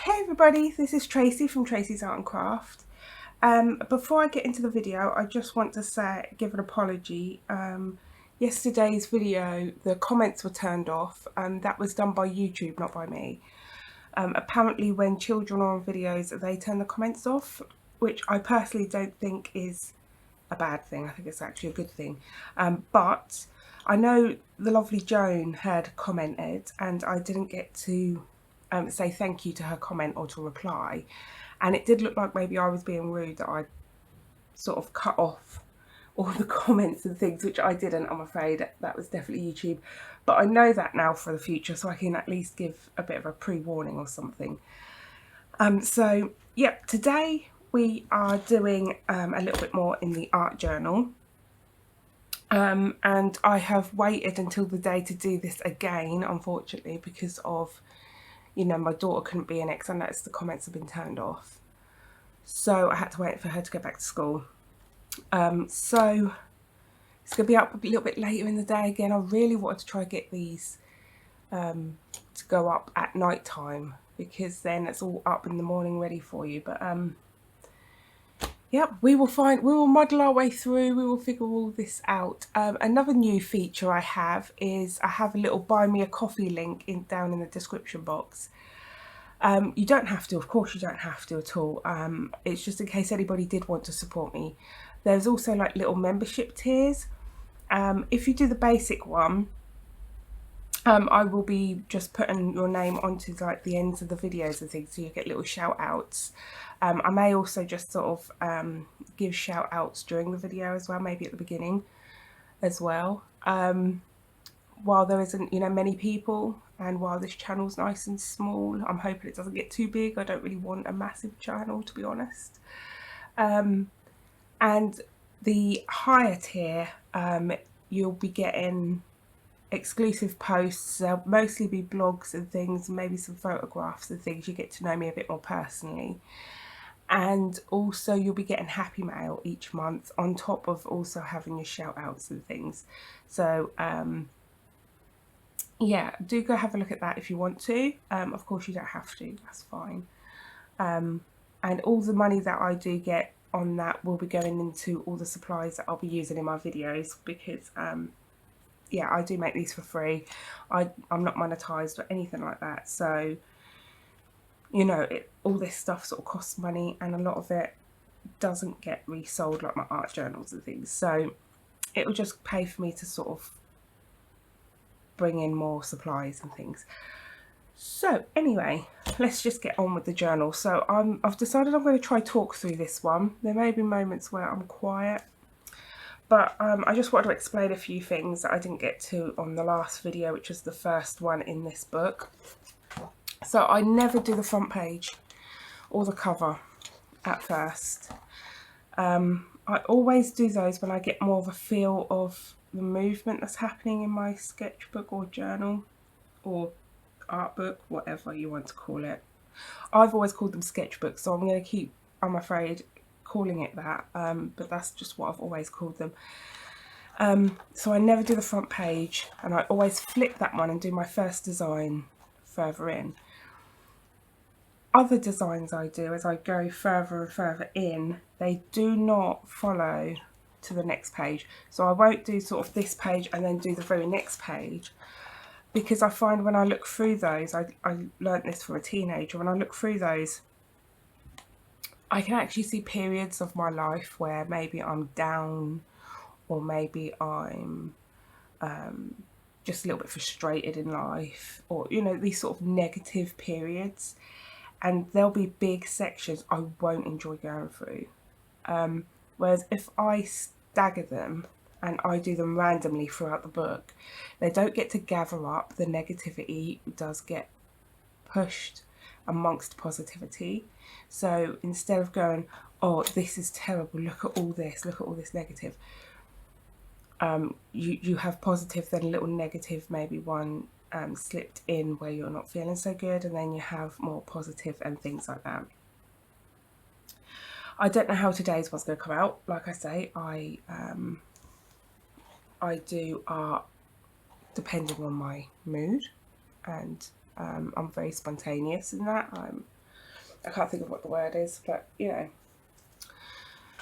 Hey everybody, this is Tracy from Tracy's Art and Craft. Before I get into the video, I just want to give an apology. Yesterday's video, the comments were turned off, and that was done by YouTube, not by me. Apparently when children are on videos, they turn the comments off, which I personally don't think is a bad thing. I think it's actually a good thing. But I know the lovely Joan had commented, and I didn't get to say thank you to her comment or to reply, and it did look like maybe I was being rude, that I sort of cut off all the comments and things, which I didn't. I'm afraid that was definitely YouTube, but I know that now for the future, so I can at least give a bit of a pre-warning or something. So yeah, today we are doing a little bit more in the art journal, and I have waited until the day to do this again, unfortunately, because of, you know, my daughter couldn't be in it because I noticed the comments have been turned off. So I had to wait for her to go back to school. So it's going to be up a little bit later in the day again. I really wanted to try to get these to go up at night time, because then it's all up in the morning ready for you. But yeah, we will muddle our way through, we will figure all this out. Another new feature I have is I have a little buy me a coffee link down in the description box. You don't have to, of course you don't have to at all. It's just in case anybody did want to support me. There's also like little membership tiers. If you do the basic one, I will be just putting your name onto like the ends of the videos and things, so you get little shout outs. I may also just sort of give shout outs during the video as well, maybe at the beginning as well. While there isn't, you know, many people, and while this channel's nice and small, I'm hoping it doesn't get too big. I don't really want a massive channel, to be honest. And the higher tier, you'll be getting exclusive posts. There'll mostly be blogs and things, maybe some photographs and things. You get to know me a bit more personally. And also you'll be getting happy mail each month, on top of also having your shout outs and things. So yeah, do go have a look at that if you want to. Of course you don't have to, that's fine. And all the money that I do get on that will be going into all the supplies that I'll be using in my videos, because yeah, I do make these for free. I'm not monetized or anything like that, so you know, all this stuff sort of costs money, and a lot of it doesn't get resold like my art journals and things, so it will just pay for me to sort of bring in more supplies and things. So anyway, let's just get on with the journal. So I've decided I'm going to try talk through this one. There may be moments where I'm quiet, but I just wanted to explain a few things that I didn't get to on the last video, which was the first one in this book. So I never do the front page or the cover at first. I always do those when I get more of a feel of the movement that's happening in my sketchbook or journal or art book, whatever you want to call it. I've always called them sketchbooks, so I'm going to keep, I'm afraid, calling it that, but that's just what I've always called them. So I never do the front page, and I always flip that one and do my first design further in. Other designs I do, as I go further and further in, they do not follow to the next page. So I won't do sort of this page and then do the very next page, because I find when I look through those, I learnt this from a teenager, when I look through those, I can actually see periods of my life where maybe I'm down, or maybe I'm just a little bit frustrated in life, or, you know, these sort of negative periods. And there'll be big sections I won't enjoy going through. Whereas if I stagger them and I do them randomly throughout the book, they don't get to gather up. The negativity does get pushed amongst positivity. So instead of going, oh, this is terrible, look at all this negative, you have positive, then a little negative, maybe one slipped in where you're not feeling so good, and then you have more positive and things like that. I don't know how today's one's going to come out. Like I say, I do art depending on my mood, and I'm very spontaneous in that. I can't think of what the word is, but you know.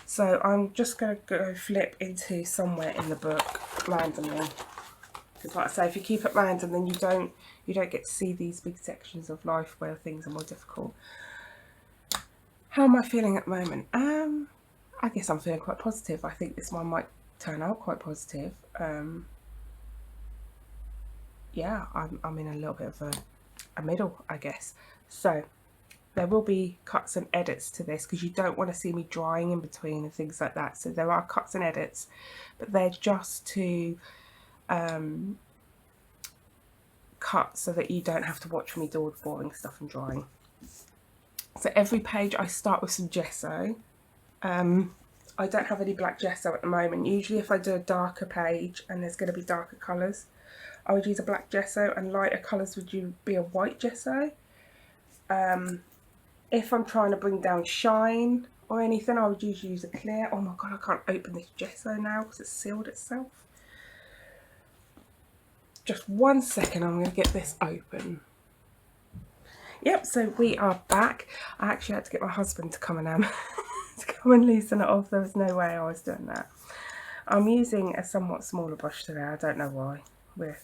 So I'm just going to go flip into somewhere in the book randomly. Because like I say, if you keep it random, then you don't get to see these big sections of life where things are more difficult. How am I feeling at the moment? I guess I'm feeling quite positive. I think this one might turn out quite positive. Yeah, I'm in a little bit of a middle, I guess. So there will be cuts and edits to this because you don't want to see me drying in between and things like that. So there are cuts and edits, but they're just to cut so that you don't have to watch me do all the boring stuff and drying. So every page I start with some gesso. I don't have any black gesso at the moment. Usually if I do a darker page and there's going to be darker colours, I would use a black gesso, and lighter colours would be a white gesso. If I'm trying to bring down shine or anything, I would usually use a clear. Oh my god, I can't open this gesso now because it's sealed itself. Just 1 second, I'm going to get this open. Yep, so we are back. I actually had to get my husband to come and to come and loosen it off. There was no way I was doing that. I'm using a somewhat smaller brush today. I don't know why. We're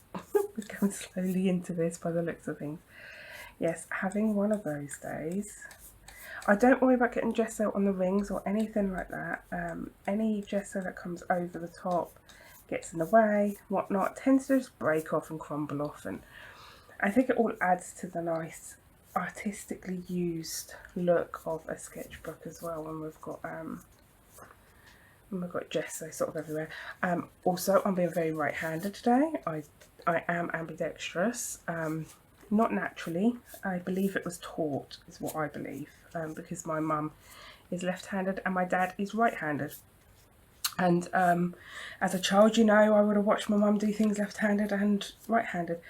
going slowly into this by the looks of things. Yes, having one of those days. I don't worry about getting gesso on the rings or anything like that. Any gesso that comes over the top, gets in the way, whatnot, tends to just break off and crumble off, and I think it all adds to the nice artistically used look of a sketchbook as well when we've got gesso sort of everywhere. Also, I'm being very right-handed today. I am ambidextrous, not naturally. I believe it was taught, is what I believe, because my mum is left-handed and my dad is right-handed. And as a child, you know, I would have watched my mum do things left-handed and right-handed.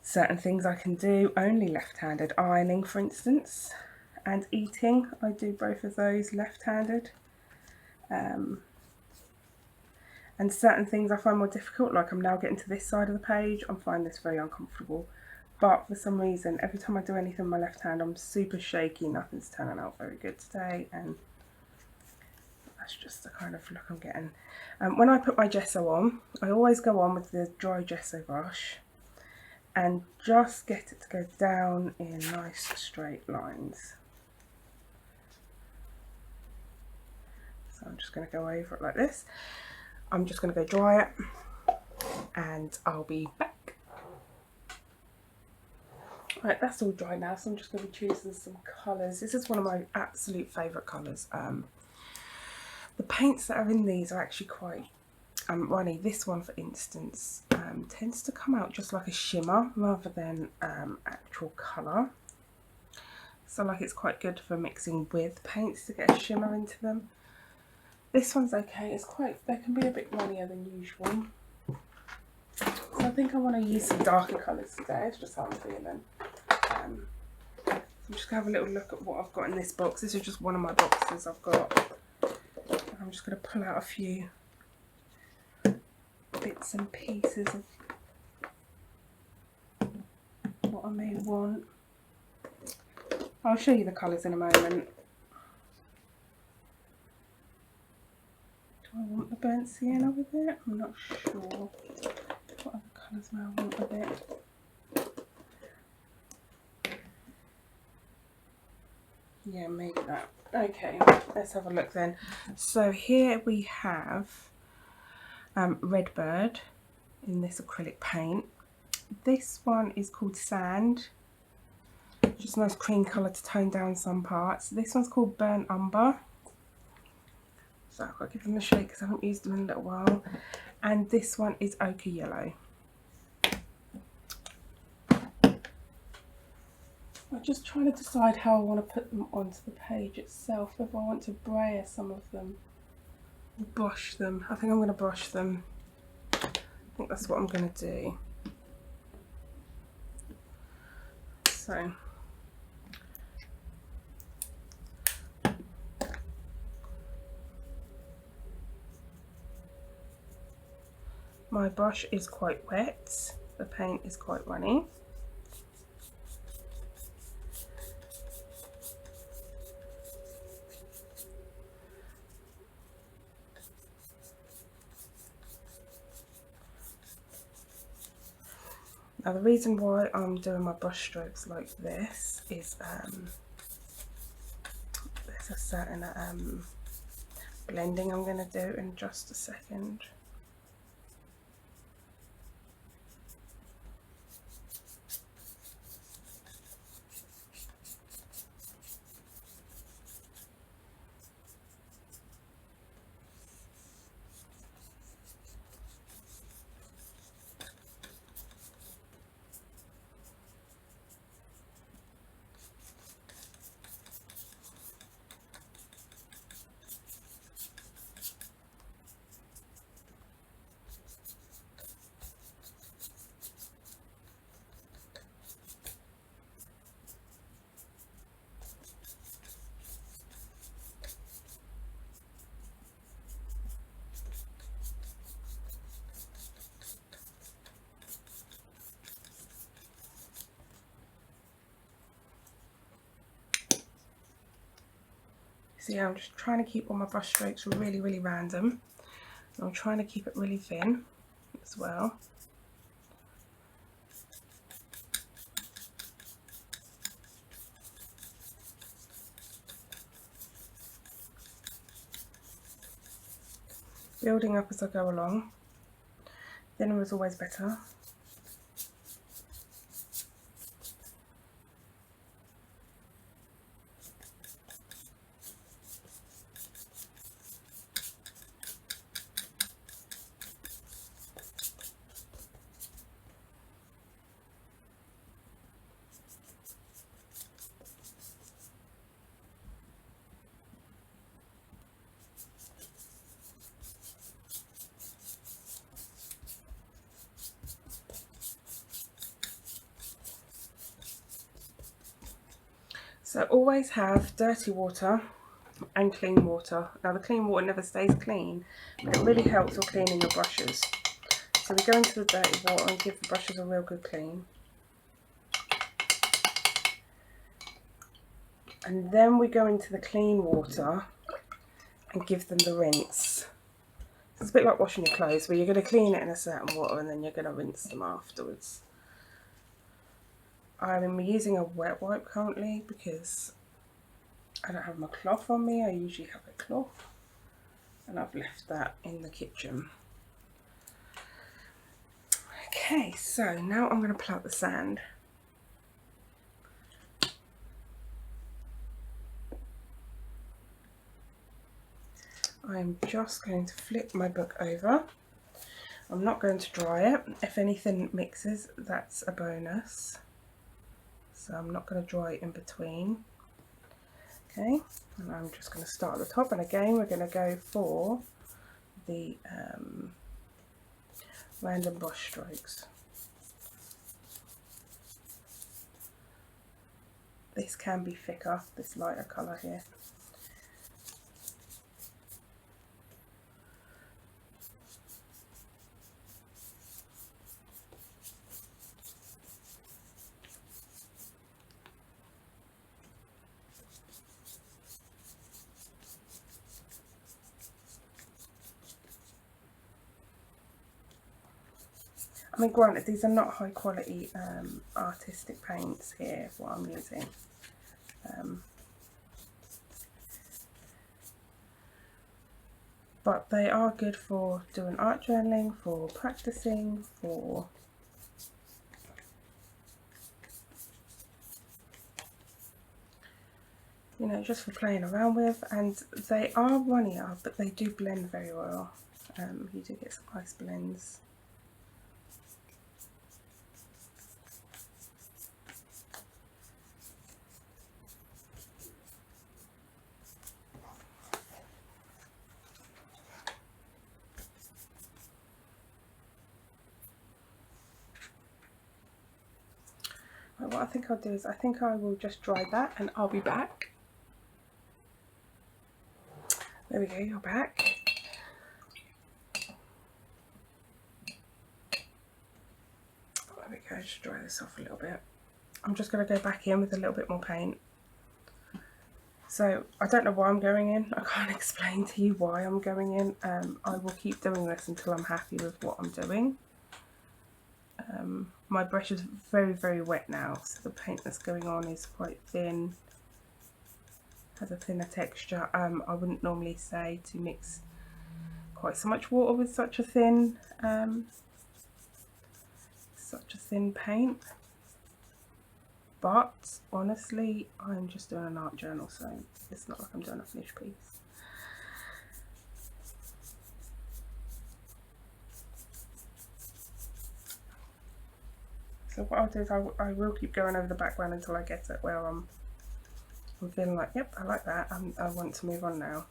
Certain things I can do only left-handed. Ironing, for instance, and eating. I do both of those left-handed. And certain things I find more difficult, like I'm now getting to this side of the page, I'm finding this very uncomfortable. But for some reason, every time I do anything with my left hand, I'm super shaky. Nothing's turning out very good today, and that's just the kind of look I'm getting. When I put my gesso on, I always go on with the dry gesso brush and just get it to go down in nice straight lines. So I'm just going to go over it like this. I'm just going to go dry it and I'll be back. Right, that's all dry now, so I'm just going to be choosing some colours. This is one of my absolute favourite colours. The paints that are in these are actually quite runny. This one, for instance, tends to come out just like a shimmer rather than actual colour. So like it's quite good for mixing with paints to get a shimmer into them. This one's okay. They can be a bit runnier than usual. So I think I want to use some darker colours today. It's just how I'm feeling. I'm just going to have a little look at what I've got in this box. This is just one of my boxes I've got. I'm just going to pull out a few bits and pieces of what I may want. I'll show you the colours in a moment. Do I want the burnt sienna with it? I'm not sure. What other colours may I want with it? Yeah, maybe that. Okay, let's have a look then. So here we have Redbird in this acrylic paint. This one is called Sand. Just a nice cream colour to tone down some parts. This one's called Burnt Umber. So I've got to give them a shake because I haven't used them in a little while. And this one is Ochre Yellow. I'm just trying to decide how I want to put them onto the page itself. If I want to brayer some of them, brush them. I think I'm going to brush them. I think that's what I'm going to do. So my brush is quite wet. The paint is quite runny. Now the reason why I'm doing my brush strokes like this is there's a certain blending I'm going to do in just a second. See, I'm just trying to keep all my brush strokes really, really random. I'm trying to keep it really thin as well. Building up as I go along. Thinner is always better. So always have dirty water and clean water. Now the clean water never stays clean, but it really helps with cleaning your brushes. So we go into the dirty water and give the brushes a real good clean. And then we go into the clean water and give them the rinse. It's a bit like washing your clothes, where you're going to clean it in a certain water and then you're going to rinse them afterwards. I'm using a wet wipe currently because I don't have my cloth on me. I usually have a cloth and I've left that in the kitchen. Okay, so now I'm going to pull out the sand. I'm just going to flip my book over. I'm not going to dry it. If anything mixes, that's a bonus. So I'm not going to dry it in between. Okay, and I'm just going to start at the top, and again we're going to go for the random brush strokes. This can be thicker, this lighter colour here. I mean, granted, these are not high quality artistic paints here, what I'm using. But they are good for doing art journaling, for practicing, for you know, just for playing around with. And they are runnier, but they do blend very well. You do get some nice blends. Right, what I think I'll do is I think I will just dry that and I'll be back. There we go, you're back. There we go, just dry this off a little bit. I'm just going to go back in with a little bit more paint. So I don't know why I'm going in. I can't explain to you why I'm going in. I will keep doing this until I'm happy with what I'm doing. My brush is very, very wet now, so the paint that's going on is quite thin, has a thinner texture. I wouldn't normally say to mix quite so much water with such a thin paint, but honestly I'm just doing an art journal, so it's not like I'm doing a finished piece. So what I'll do is I will keep going over the background until I get it where I'm feeling like, yep, I like that, I want to move on now.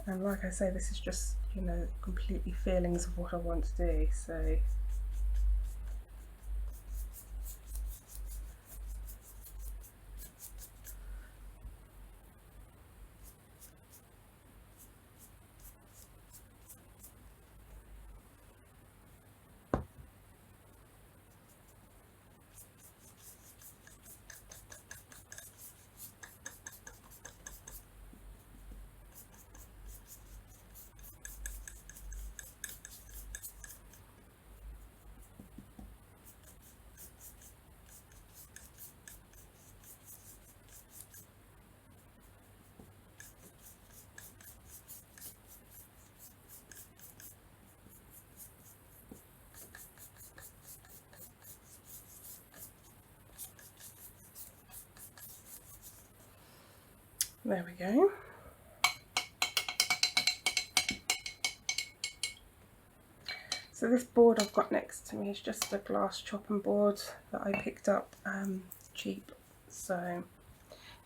And like I say, this is just, you know, completely feelings of what I want to do, so there we go. So this board I've got next to me is just a glass chopping board that I picked up cheap, so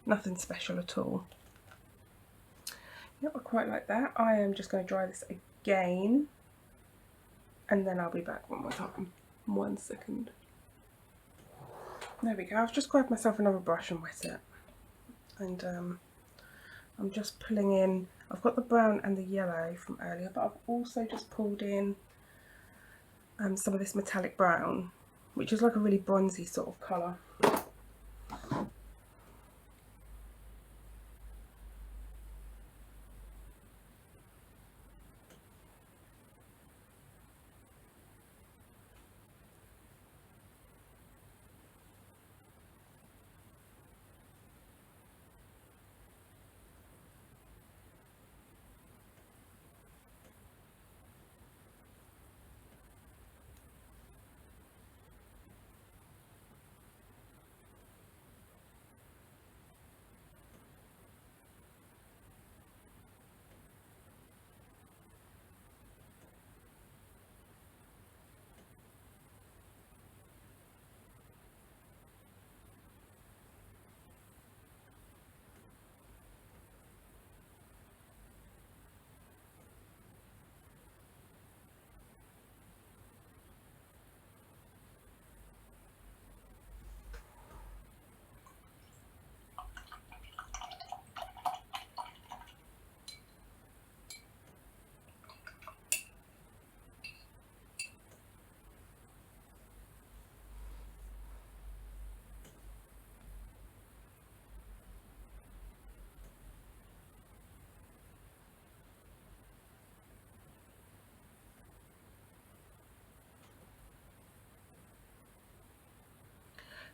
nothing special at all. Yep, I quite like that. I am just going to dry this again and then I'll be back one more time. 1 second. There we go. I've just grabbed myself another brush and wet it, and I'm just pulling in. I've got the brown and the yellow from earlier, but I've also just pulled in some of this metallic brown, which is like a really bronzy sort of colour.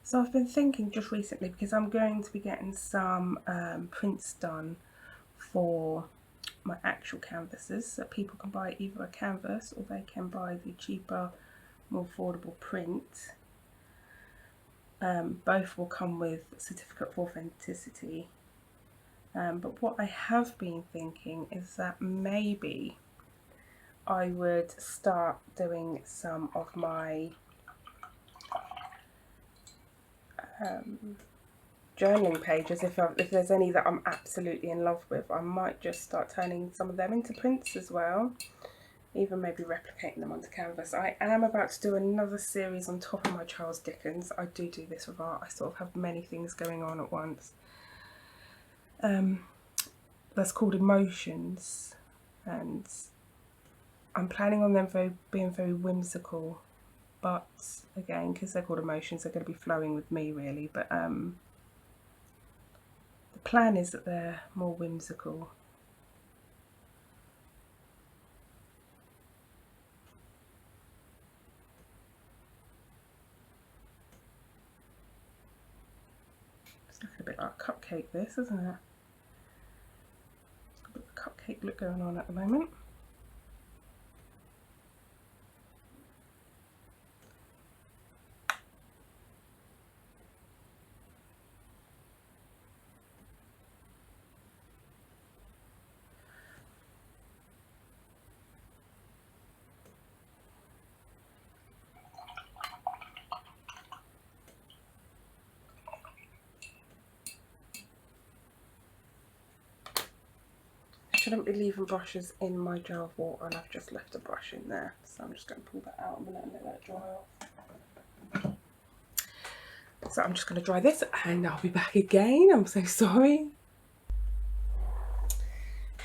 So I've been thinking just recently, because I'm going to be getting some prints done for my actual canvases, so people can buy either a canvas or they can buy the cheaper, more affordable print. Both will come with certificate of authenticity. But what I have been thinking is that maybe I would start doing some of my journaling pages. If there's any that I'm absolutely in love with, I might just start turning some of them into prints as well, even maybe replicating them onto canvas. I am about to do another series on top of my Charles Dickens. I do this with art. I sort of have many things going on at once. That's called Emotions, and I'm planning on them being very whimsical, but again, because they're called Emotions, they're going to be flowing with me really, but the plan is that they're more whimsical. a bit like a cupcake this, isn't it? It's got a bit of a cupcake look going on at the moment. Shouldn't be leaving brushes in my jar of water, and I've just left a brush in there, so I'm just going to pull that out and let that dry off. So I'm just going to dry this and I'll be back again. I'm so sorry.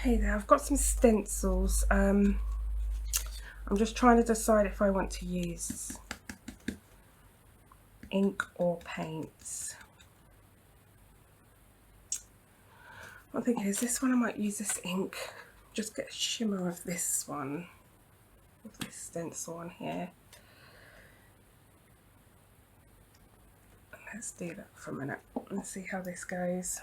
Hey there, I've got some stencils. I'm just trying to decide if I want to use ink or paints. I'm thinking, is this one? I might use this ink. Just get a shimmer of this one, with this stencil on here. Let's do that for a minute and see how this goes.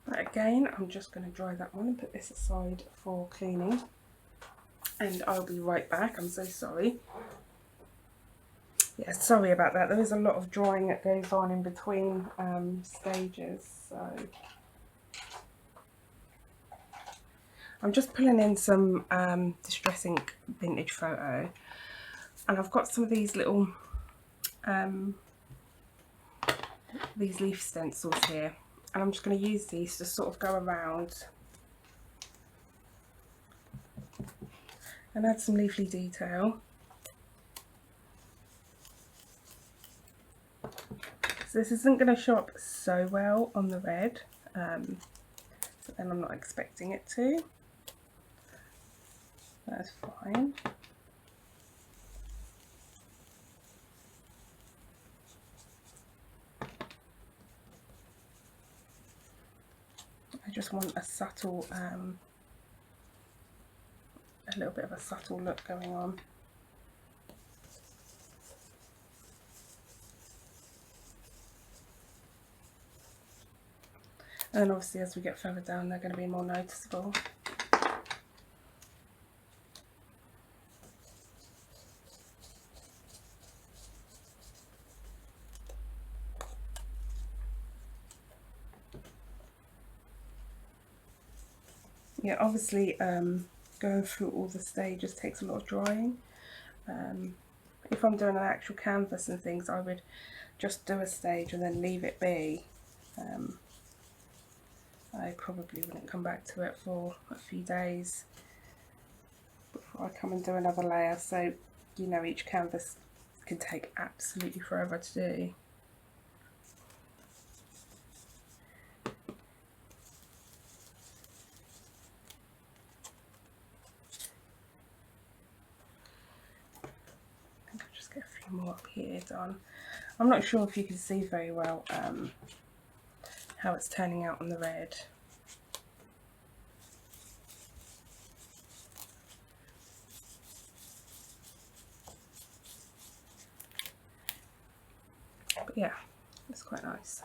Right, again, I'm just going to dry that one and put this aside for cleaning, and I'll be right back. I'm so sorry. Yeah, sorry about that. There is a lot of drying that goes on in between stages, so I'm just pulling in some Distress Ink Vintage Photo, and I've got some of these little these leaf stencils here, and I'm just going to use these to sort of go around and add some leafy detail. So this isn't going to show up so well on the red, but then I'm not expecting it to. That's fine. I just want a subtle, a little bit of a subtle look going on. And then obviously as we get further down, they're going to be more noticeable. Yeah, obviously going through all the stages takes a lot of drying. If I'm doing an actual canvas and things, I would just do a stage and then leave it be. I probably wouldn't come back to it for a few days before I come and do another layer. So, you know, each canvas can take absolutely forever to do. I think I'll just get a few more up here done. I'm not sure if you can see very well how it's turning out on the red. But yeah, it's quite nice.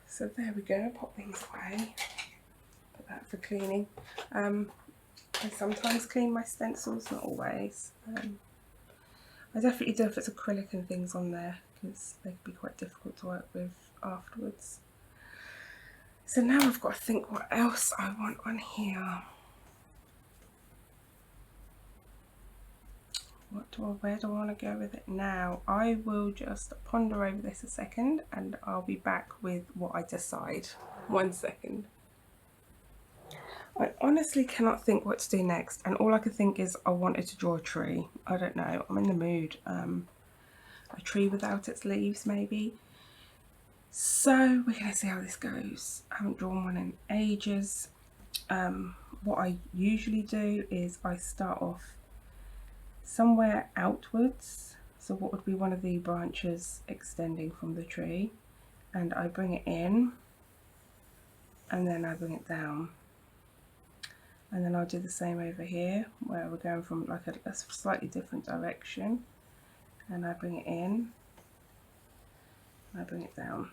So there we go, pop these away, put that for cleaning. I sometimes clean my stencils, not always. I definitely do if it's acrylic and things on there, because they can be quite difficult to work with afterwards. So now I've got to think what else I want on here. Where do I want to go with it now? I will just ponder over this a second and I'll be back with what I decide. 1 second. I honestly cannot think what to do next, and all I could think is I wanted to draw a tree. I don't know, I'm in the mood. A tree without its leaves maybe. So we're going to see how this goes. I haven't drawn one in ages. What I usually do is I start off somewhere outwards, so what would be one of the branches extending from the tree, and I bring it in and then I bring it down, and then I'll do the same over here where we're going from like a slightly different direction, and I bring it in and I bring it down,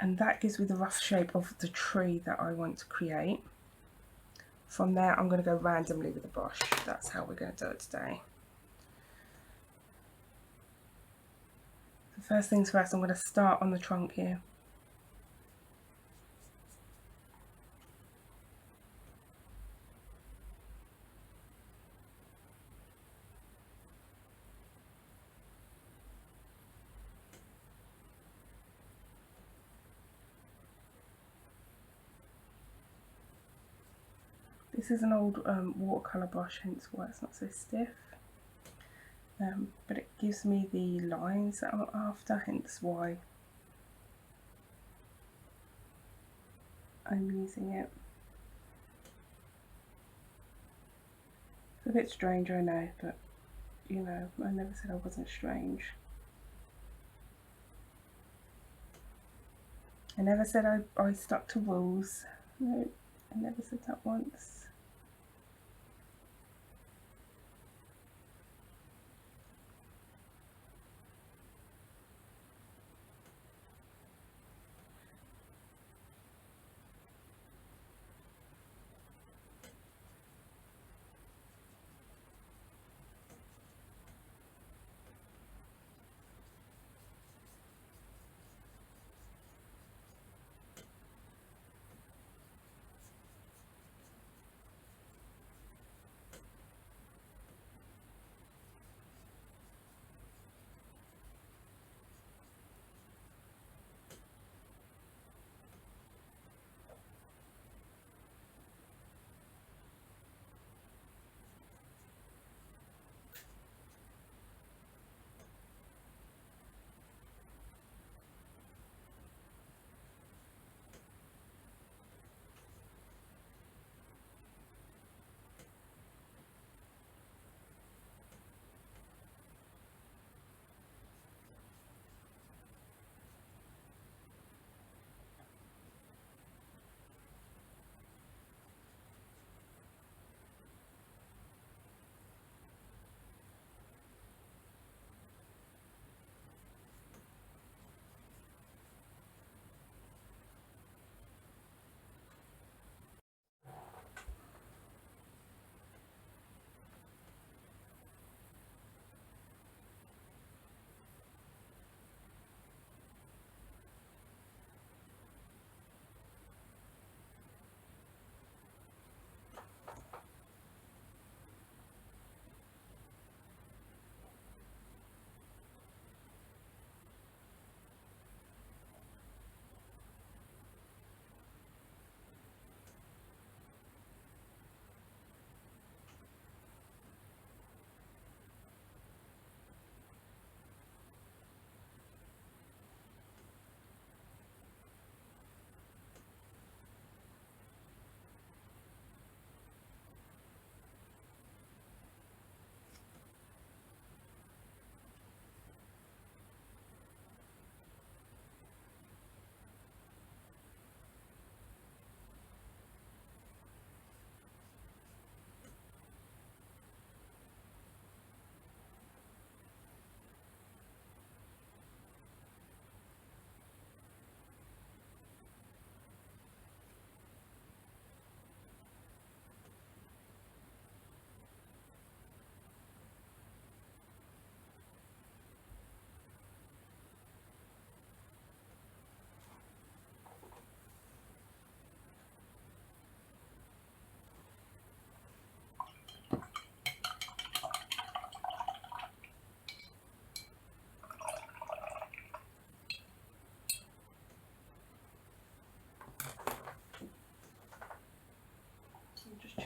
and that gives me the rough shape of the tree that I want to create. From there I'm going to go randomly with the brush. That's how we're going to do it today. First things first, I'm going to start on the trunk here. This is an old watercolour brush, hence why it's not so stiff. But it gives me the lines that I'm after, hence why I'm using it. It's a bit strange, I know, but you know, I never said I wasn't strange. I never said I stuck to rules. No, I never said that once.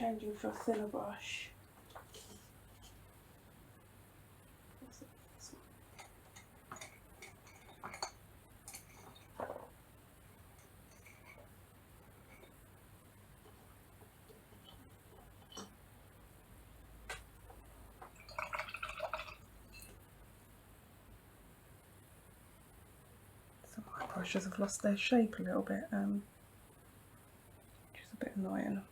changing for a thinner brush. So my brushes have lost their shape a little bit, which is a bit annoying.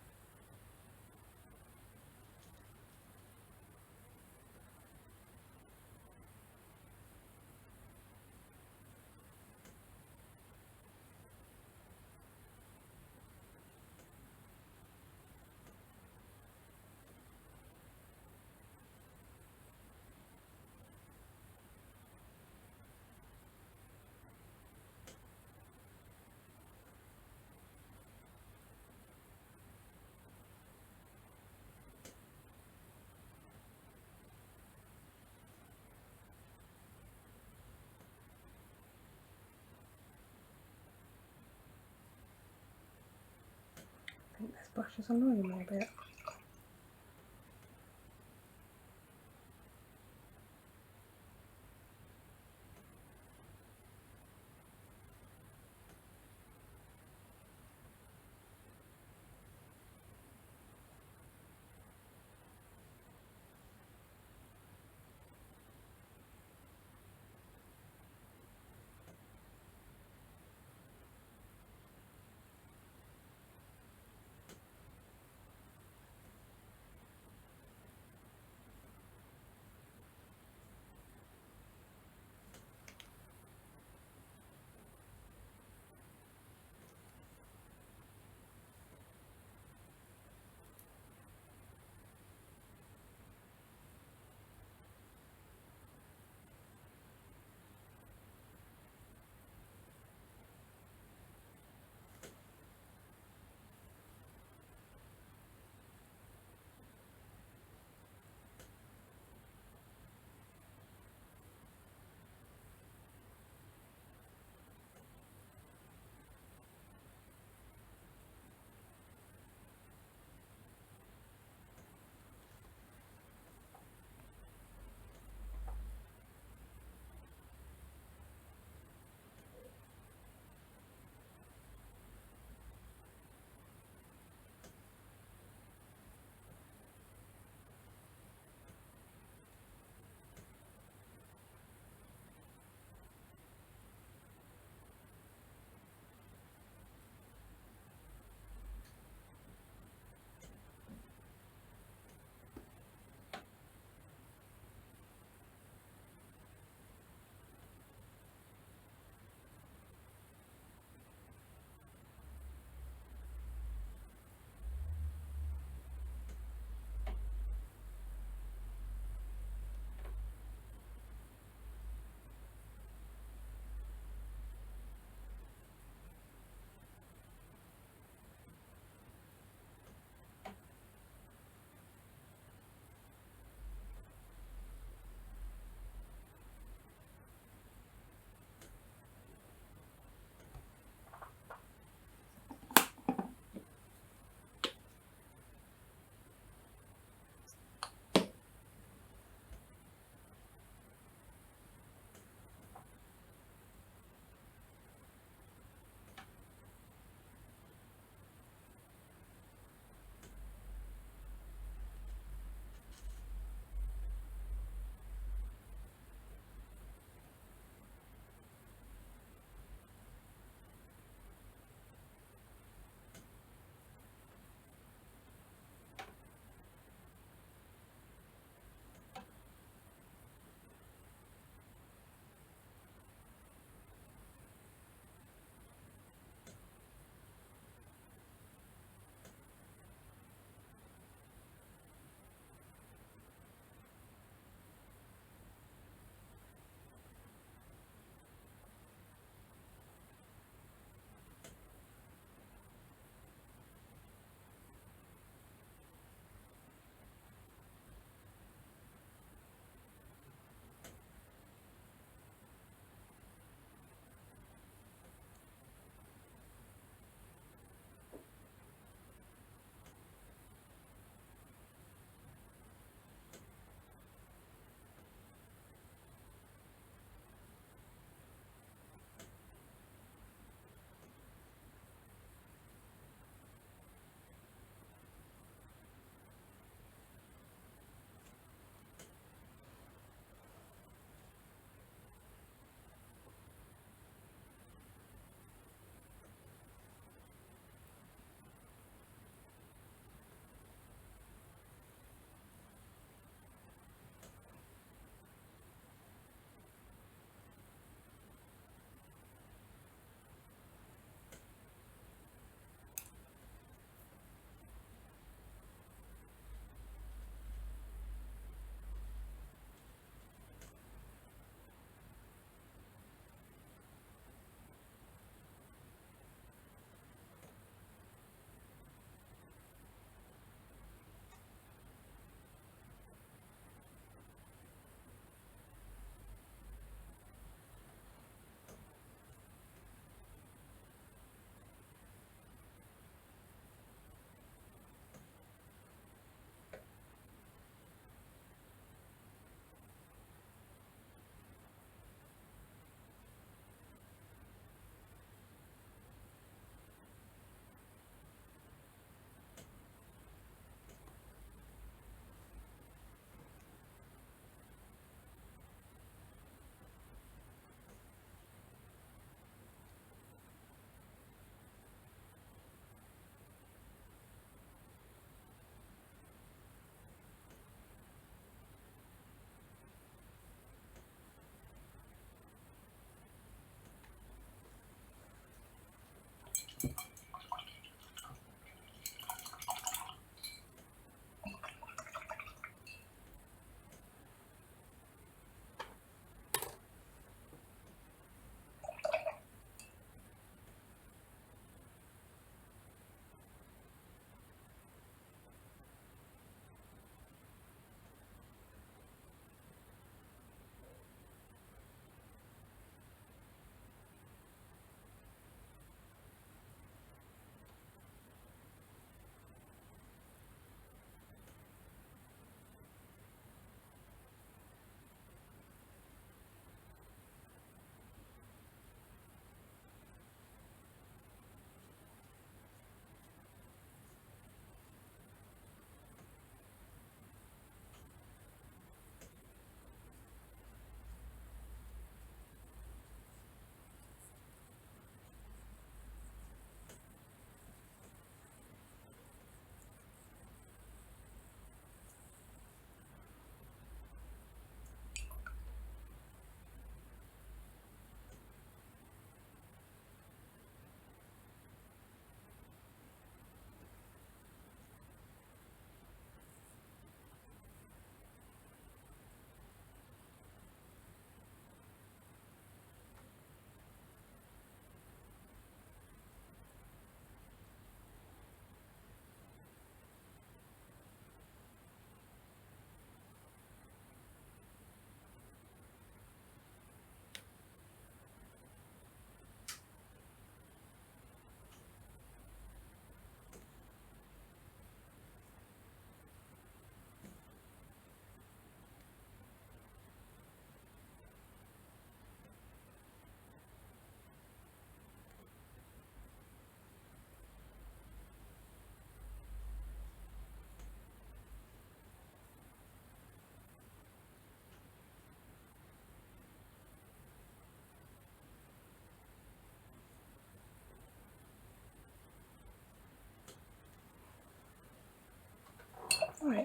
I think this brush is annoying me a bit.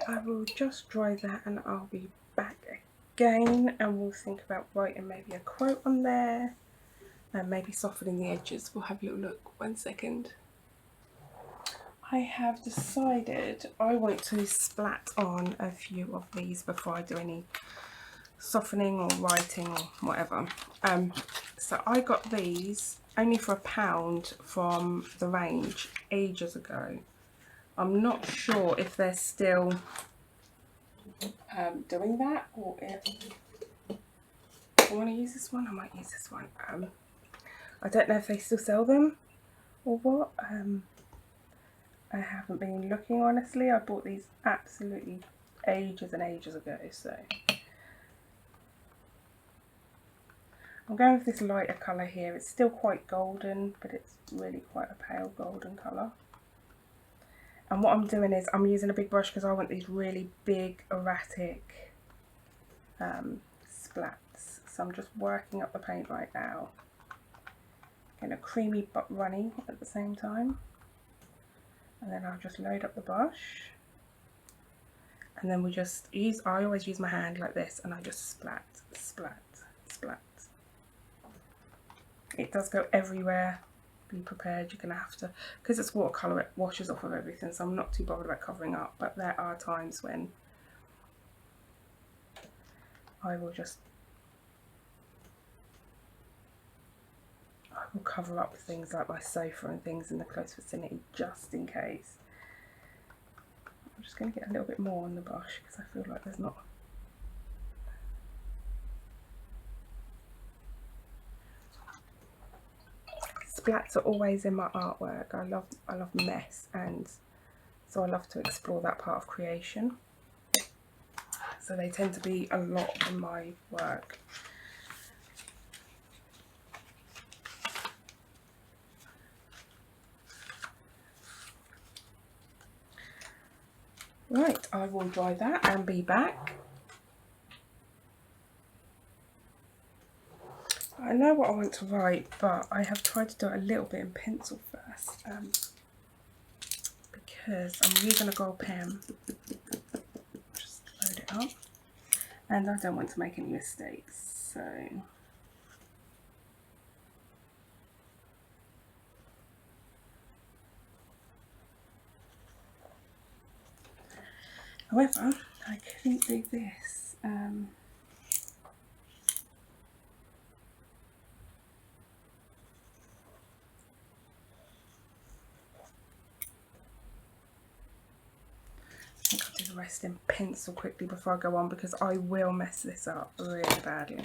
I will just dry that and I'll be back again, and we'll think about writing maybe a quote on there and maybe softening the edges. We'll have a little look. 1 second. I have decided I want to splat on a few of these before I do any softening or writing or whatever. So I got these only for £1 from the range ages ago. I'm not sure if they're still doing that, or if I want to use this one, I might use this one. I don't know if they still sell them or what. I haven't been looking, honestly. I bought these absolutely ages and ages ago, so I'm going with this lighter colour here. It's still quite golden, but it's really quite a pale golden colour. And what I'm doing is I'm using a big brush because I want these really big erratic splats. So I'm just working up the paint right now, getting a creamy but runny at the same time. And then I'll just load up the brush, and then we just use, I always use my hand like this, and I just splat, splat, splat. It does go everywhere. Be prepared, you're going to have to, because it's watercolour, it washes off of everything, so I'm not too bothered about covering up, but there are times when I will cover up things like my sofa and things in the close vicinity just in case. I'm just going to get a little bit more on the brush because I feel like there's not. Splats are always in my artwork. I love mess, and so I love to explore that part of creation. So they tend to be a lot in my work. Right, I will dry that and be back. I know what I want to write, but I have tried to do it a little bit in pencil first, because I'm using a gold pen. Just load it up, and I don't want to make any mistakes, so however, I couldn't do this. I think I'll do the rest in pencil quickly before I go on, because I will mess this up really badly.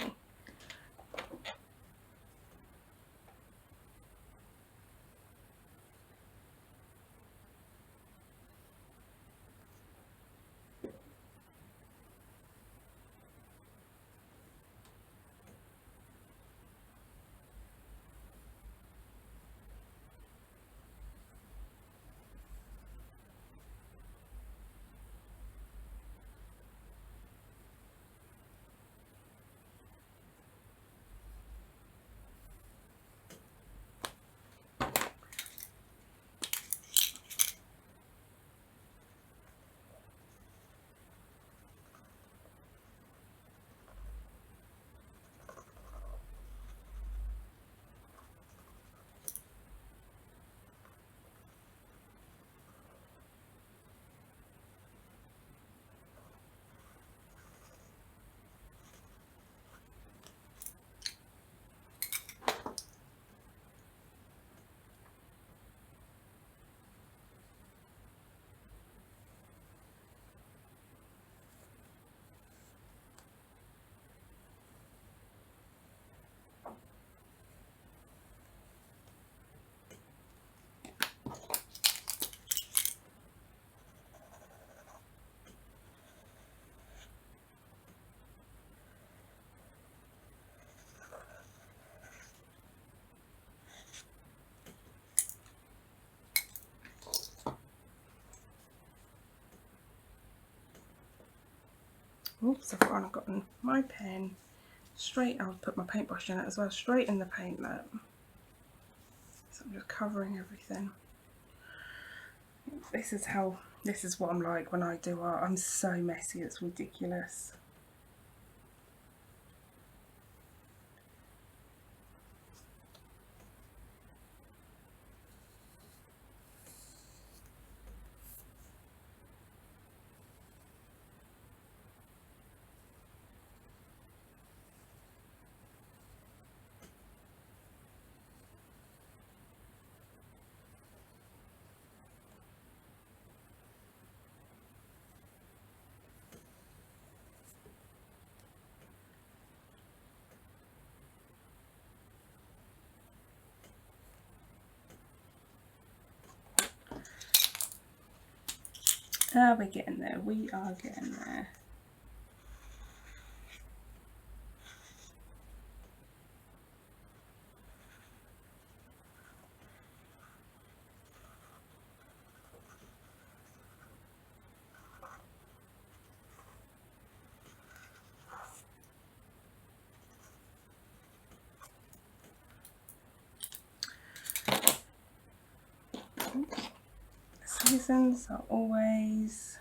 Oops, I've gotten my pen straight. I'll put my paintbrush in it as well, straight in the paint net. So I'm just covering everything. This is how This is what I'm like when I do art. I'm so messy, it's ridiculous. We're getting there. We are getting there. Seasons are always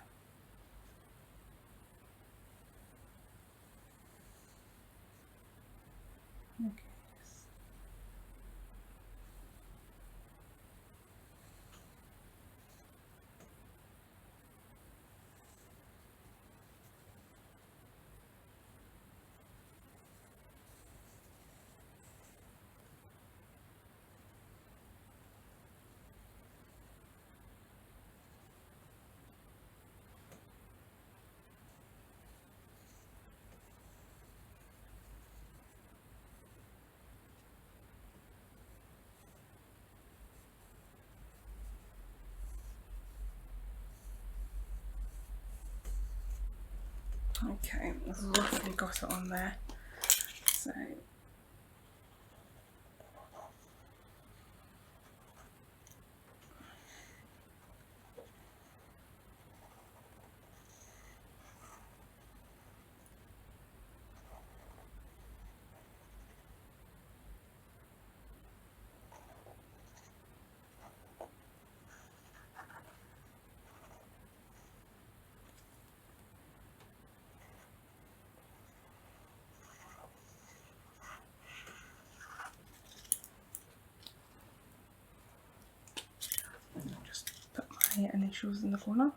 okay. Okay, I've roughly got it on there. So I'll just put my initials in the corner.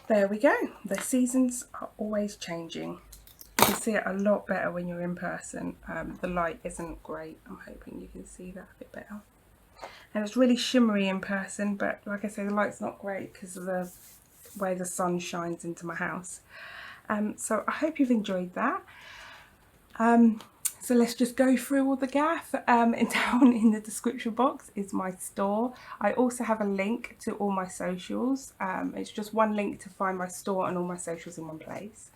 There we go. The seasons are always changing. You can see it a lot better when you're in person. The light isn't great. I'm hoping you can see that a bit better. And it's really shimmery in person, but like I say, the light's not great because of the way the sun shines into my house. So I hope you've enjoyed that. So let's just go through all the gaff. And down in the description box is my store. I also have a link to all my socials. It's just one link to find my store and all my socials in one place.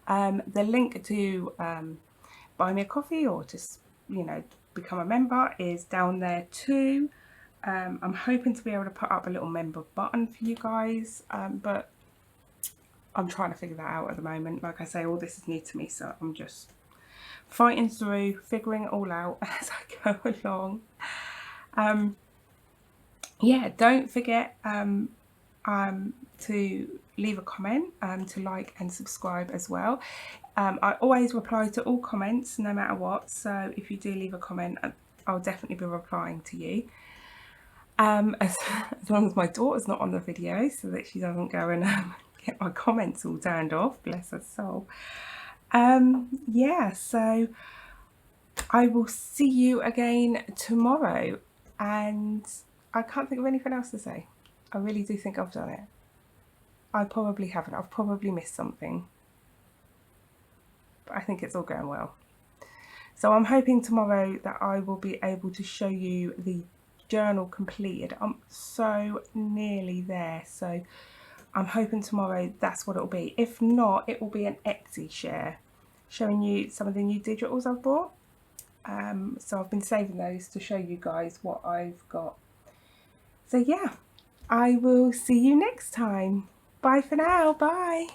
The link to buy me a coffee or just, you know, become a member is down there too. I'm hoping to be able to put up a little member button for you guys, but I'm trying to figure that out at the moment. Like I say, all this is new to me, so I'm just fighting through, figuring it all out as I go along. Yeah, don't forget to leave a comment, to like and subscribe as well. I always reply to all comments no matter what, so if you do leave a comment, I'll definitely be replying to you. As long as my daughter's not on the video so that she doesn't go and get my comments all turned off, bless her soul. Yeah, so I will see you again tomorrow, and I can't think of anything else to say. I really do think I've done it. I probably haven't. I've probably missed something, but I think it's all going well. So I'm hoping tomorrow that I will be able to show you the journal completed. I'm so nearly there, so I'm hoping tomorrow that's what it'll be. If not, it will be an Etsy share showing you some of the new digitals I've bought. So I've been saving those to show you guys what I've got. So yeah, I will see you next time. Bye for now. Bye.